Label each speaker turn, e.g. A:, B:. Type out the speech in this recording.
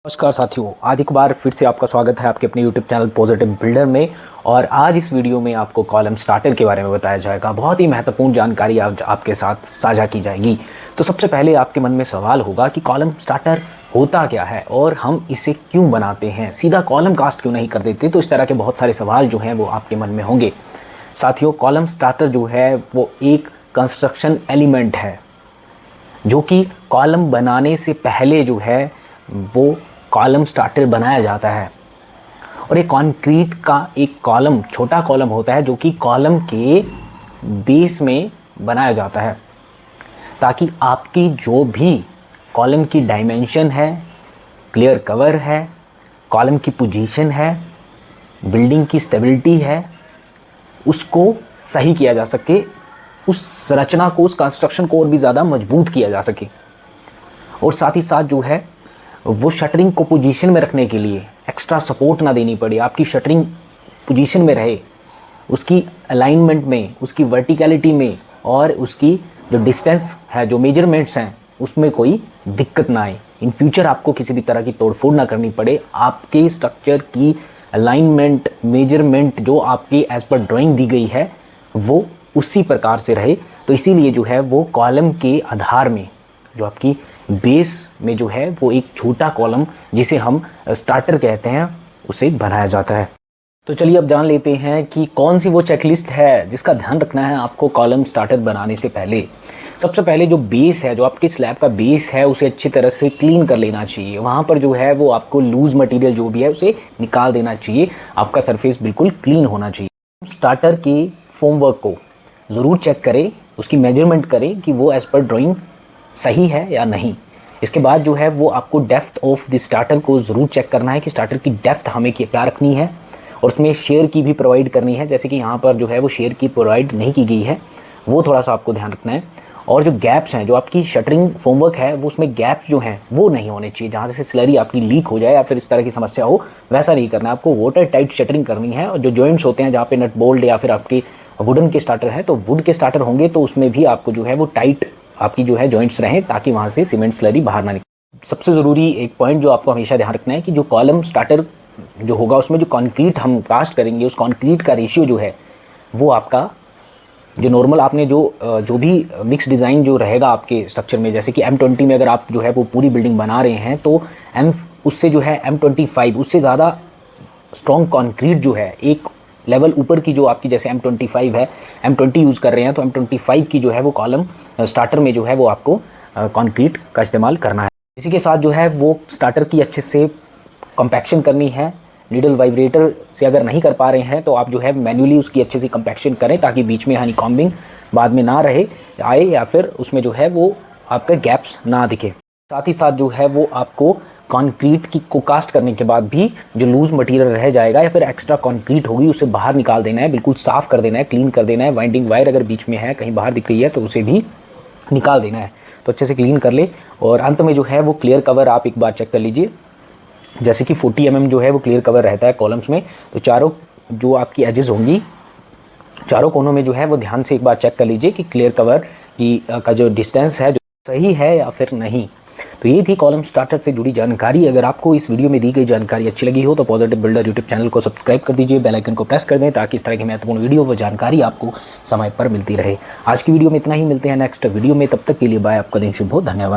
A: नमस्कार साथियों, आज एक बार फिर से आपका स्वागत है आपके अपने YouTube चैनल पॉजिटिव बिल्डर में। और आज इस वीडियो में आपको कॉलम स्टार्टर के बारे में बताया जाएगा। बहुत ही महत्वपूर्ण जानकारी आज आपके साथ साझा की जाएगी। तो सबसे पहले आपके मन में सवाल होगा कि कॉलम स्टार्टर होता क्या है और हम इसे क्यों बनाते हैं, सीधा कॉलम कास्ट क्यों नहीं कर देते। तो इस तरह के बहुत सारे सवाल जो हैं वो आपके मन में होंगे। साथियों, कॉलम स्टार्टर जो है वो एक कंस्ट्रक्शन एलिमेंट है जो कि कॉलम बनाने से पहले जो है वो कॉलम स्टार्टर बनाया जाता है। और एक कंक्रीट का एक कॉलम, छोटा कॉलम होता है जो कि कॉलम के बेस में बनाया जाता है, ताकि आपकी जो भी कॉलम की डायमेंशन है, क्लियर कवर है, कॉलम की पोजीशन है, बिल्डिंग की स्टेबिलिटी है, उसको सही किया जा सके, उस संरचना को, उस कंस्ट्रक्शन को और भी ज़्यादा मजबूत किया जा सके। और साथ ही साथ जो है वो शटरिंग को पोजीशन में रखने के लिए एक्स्ट्रा सपोर्ट ना देनी पड़े, आपकी शटरिंग पोजीशन में रहे, उसकी अलाइनमेंट में, उसकी वर्टिकलिटी में और उसकी जो डिस्टेंस है, जो मेजरमेंट्स हैं, उसमें कोई दिक्कत ना आए। इन फ्यूचर आपको किसी भी तरह की तोड़फोड़ ना करनी पड़े। आपके स्ट्रक्चर की अलाइनमेंट, मेजरमेंट जो आपकी एज पर ड्राइंग दी गई है वो उसी प्रकार से रहे। तो इसीलिए जो है वो कॉलम के आधार में, जो आपकी बेस में जो है वो एक छोटा कॉलम, जिसे हम स्टार्टर कहते हैं, उसे बनाया जाता है। तो चलिए अब जान लेते हैं कि कौन सी वो चेकलिस्ट है जिसका ध्यान रखना है आपको कॉलम स्टार्टर बनाने से पहले। सबसे पहले जो बेस है, जो आपके स्लैब का बेस है, उसे अच्छी तरह से क्लीन कर लेना चाहिए। वहाँ पर जो है वो आपको लूज़ मटेरियल जो भी है उसे निकाल देना चाहिए। आपका सरफेस बिल्कुल क्लीन होना चाहिए। स्टार्टर के फॉर्मवर्क को ज़रूर चेक करें, उसकी मेजरमेंट करें कि वो एज़ पर ड्राइंग सही है या नहीं। इसके बाद जो है वो आपको डेप्थ ऑफ द स्टार्टर को ज़रूर चेक करना है कि स्टार्टर की डेप्थ हमें क्या रखनी है, और उसमें शेयर की भी प्रोवाइड करनी है। जैसे कि यहाँ पर जो है वो शेयर की प्रोवाइड नहीं की गई है, वो थोड़ा सा आपको ध्यान रखना है। और जो गैप्स हैं, जो आपकी शटरिंग फॉर्मवर्क है, वो उसमें गैप्स जो हैं वो नहीं होने चाहिए, जहाँ से स्लरी आपकी लीक हो जाए या फिर इस तरह की समस्या हो, वैसा नहीं करना है। आपको वाटर टाइट शटरिंग करनी है। और जो जॉइंट्स होते हैं, जहाँ पे नट बोल्ट या फिर आपके वुडन के स्टार्टर है, तो वुड के स्टार्टर होंगे तो उसमें भी आपको जो है वो टाइट आपकी जो है जॉइंट्स रहें, ताकि वहाँ से सीमेंट स्लरी बाहर ना निकले। सबसे ज़रूरी एक पॉइंट जो आपको हमेशा ध्यान रखना है कि जो कॉलम स्टार्टर जो होगा उसमें जो कंक्रीट हम कास्ट करेंगे, उस कंक्रीट का रेशियो जो है वो आपका जो नॉर्मल आपने जो भी मिक्स डिज़ाइन जो रहेगा आपके स्ट्रक्चर में, जैसे कि M20 में अगर आप जो है वो पूरी बिल्डिंग बना रहे हैं तो उससे जो है M25 उससे ज़्यादा स्ट्रॉन्ग कंक्रीट जो है, एक लेवल ऊपर की जो आपकी, जैसे M25 है, M20 यूज़ कर रहे हैं तो M25 की जो है वो कॉलम स्टार्टर में जो है वो आपको कंक्रीट का इस्तेमाल करना है। इसी के साथ जो है वो स्टार्टर की अच्छे से कंपैक्शन करनी है। नीडल वाइब्रेटर से अगर नहीं कर पा रहे हैं तो आप जो है मैन्युअली उसकी अच्छे से कंपैक्शन करें, ताकि बीच में हनी कॉम्बिंग बाद में ना रहे आए, या फिर उसमें जो है वो आपका गैप्स ना दिखे। साथ ही साथ जो है वो आपको कंक्रीट की को कास्ट करने के बाद भी जो लूज़ मटेरियल रह जाएगा या फिर एक्स्ट्रा कंक्रीट होगी, उसे बाहर निकाल देना है, बिल्कुल साफ़ कर देना है, क्लीन कर देना है। वाइंडिंग वायर अगर बीच में है, कहीं बाहर दिख रही है, तो उसे भी निकाल देना है। तो अच्छे से क्लीन कर ले। और अंत में जो है वो क्लियर कवर आप एक बार चेक कर लीजिए। जैसे कि 40 mm जो है वो क्लियर कवर रहता है कॉलम्स में, तो चारों जो आपकी एजेस होंगी, चारों कोनों में जो है वो ध्यान से एक बार चेक कर लीजिए कि क्लियर कवर की का जो डिस्टेंस है जो सही है या फिर नहीं। तो ये थी कॉलम स्टार्टर से जुड़ी जानकारी। अगर आपको इस वीडियो में दी गई जानकारी अच्छी लगी हो तो पॉजिटिव बिल्डर यूट्यूब चैनल को सब्सक्राइब कर दीजिए, बेल आइकन को प्रेस कर दें, ताकि इस तरह की महत्वपूर्ण वीडियो व जानकारी आपको समय पर मिलती रहे। आज की वीडियो में इतना ही, मिलते हैं नेक्स्ट वीडियो में। तब तक के लिए बाय, आपका दिन शुभ हो, धन्यवाद।